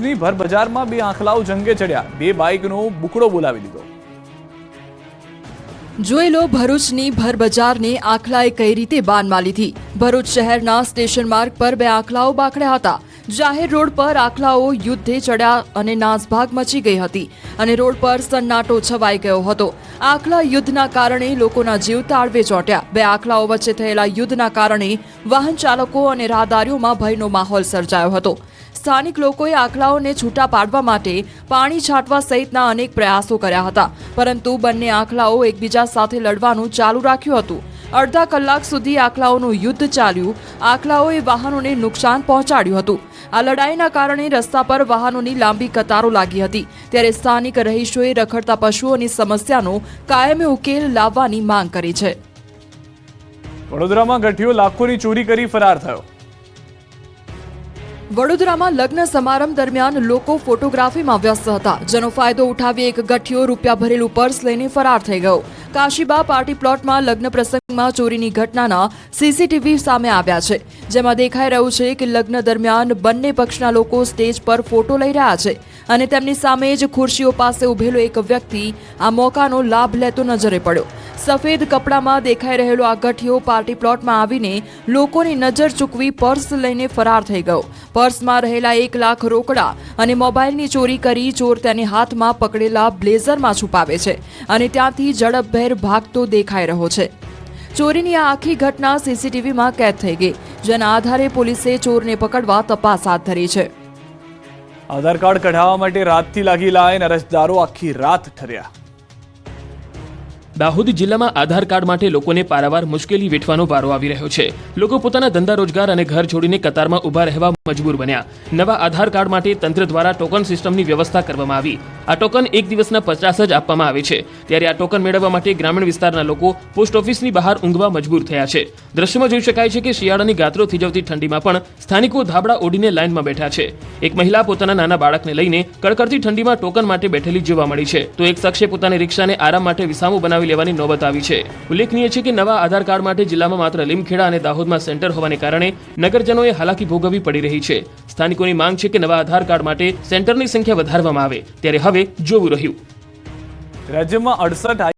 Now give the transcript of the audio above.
ભરૂચની ભર બજારમાં બે આંખલાઓ જંગે ચડ્યા, બે બાઇકનો બુકડો બોલાવી દીધો। જોઈ લો ભરૂચની ભર બજારને આંખલાએ કઈ રીતે બાનમાં લીધી। ભરૂચ શહેરના સ્ટેશન માર્ગ પર બે આંખલાઓ બાખડ્યા હતા। જાહેર રોડ પર આંખલાઓ યુદ્ધે ચડ્યા અને નાસભાગ મચી ગઈ હતી અને રોડ પર સન્નાટો છવાઈ ગયો હતો। આંખલા યુદ્ધના કારણે લોકોના જીવ તાળવે ચોંટ્યા। બે આંખલાઓ વચ્ચે થયેલા યુદ્ધના કારણે વાહન ચાલકો અને રાહદારીઓમાં ભયનો માહોલ સર્જાયો હતો। સ્થાનિક લોકોએ આંખલાઓને છૂટા પાડવા માટે પાણી છાંટવા સહિતના અનેક પ્રયાસો કર્યા હતા, પરંતુ બંને આંખલાઓ એકબીજા સાથે લડવાનું ચાલુ રાખ્યું હતું। અડધા કલાક સુધી આંખલાઓનું યુદ્ધ ચાલ્યું। આંખલાઓએ વાહનોને નુકસાન પહોંચાડ્યું હતું। આ લડાઈના કારણે રસ્તા પર વાહનોની લાંબી કતારો લાગી હતી, ત્યારે સ્થાનિક રહીશોએ રખડતા પશુઓની સમસ્યાનો કાયમી ઉકેલ લાવવાની માંગ કરી છે। વડોદરામાં ગઠિયો લાખોની ચોરી કરી ફરાર થયો। વડોદરામાં લગ્ન સમારંભ દરમિયાન લોકો ફોટોગ્રાફીમાં વ્યસ્ત હતા, જેનો ફાયદો ઉઠાવી એક ગઠિયો રૂપિયા ભરેલું પર્સ લઈને ફરાર થઈ ગયો। કાશીબા પાર્ટી પ્લોટમાં લગ્ન પ્રસંગમાં ચોરીની ઘટનાના સીસીટીવી સામે આવ્યા છે, જેમાં દેખાઈ રહ્યું છે કે લગ્ન દરમિયાન બંને પક્ષના લોકો સ્ટેજ પર ફોટો લઈ રહ્યા છે અને તેમની સામે જ ખુરશીઓ પાસે ઉભેલો એક વ્યક્તિ આ મોકાનો લાભ લેતો નજરે પડ્યો। સફેદ કપડામાં દેખાઈ રહેલો આ ગઠિયો પાર્ટી પ્લોટમાં આવીને લોકોની નજર ચૂકવી પર્સ લઈને ફરાર થઈ ગયો। પર્સમાં રહેલા 1 લાખ રોકડા અને મોબાઈલની ચોરી કરી ચોર તેની હાથમાં પકડેલા બ્લેઝરમાં છુપાવે છે અને ત્યાંથી ઝડપભેર ભાગતો દેખાઈ રહ્યો છે। ચોરીની આ આખી ઘટના સીસીટીવીમાં કેદ થઈ ગઈ, જેના આધારે પોલીસે ચોરને પકડવા તપાસ હાથ ધરી છે। આધાર કાર્ડ કઢાવવા માટે રાતથી લાગી લાઈન, અરજદારો આખી રાત ઠર્યા। દાહોદ જિલ્લામાં આધાર કાર્ડ માટે લોકોને પારાવાર મુશ્કેલી વેઠવાનો વારો આવી રહ્યો છે। લોકો પોતાના ધંધા રોજગાર અને ઘર છોડીને કતારમાં ઊભા રહેવા મજબૂર બન્યા। નવા આધાર કાર્ડ માટે તંત્ર દ્વારા ટોકન સિસ્ટમની વ્યવસ્થા કરવામાં આવી। આ ટોકન એક દિવસના 50 જ આપવામાં આવે છે, ત્યારે આ ટોકન મેળવવા માટે ગ્રામીણ વિસ્તારના લોકો પોસ્ટ ઓફિસની બહાર ઊંઘવા મજબૂર થયા છે। દ્રશ્યમાં જોઈ શકાય છે કે શિયાળાની ગાત્રો થીજવતી ઠંડીમાં પણ સ્થાનિકો ધાબળા ઓઢીને લાઇનમાં બેઠા છે। એક મહિલા પોતાના નાના બાળકને લઈને કડકડતી ઠંડીમાં ટોકન માટે બેઠેલી જોવા મળી છે, તો એક શખ્સે પોતાની રિક્ષાને આરામ માટે વિસામું બનાવી લેવાની નોબત આવી છે। ઉલ્લેખનીય છે કે નવા આધાર કાર્ડ માટે જિલ્લામાં માત્ર લીમખેડા અને દાહોદમાં સેન્ટર હોવાને કારણે નગરજનોએ હાલાકી ભોગવવી પડી રહી છે। સ્થાનિકોની માંગ છે કે નવા આધાર કાર્ડ માટે સેન્ટરની સંખ્યા વધારવામાં આવે, ત્યારે હવે જોવું રહ્યું। રાજ્યમાં 68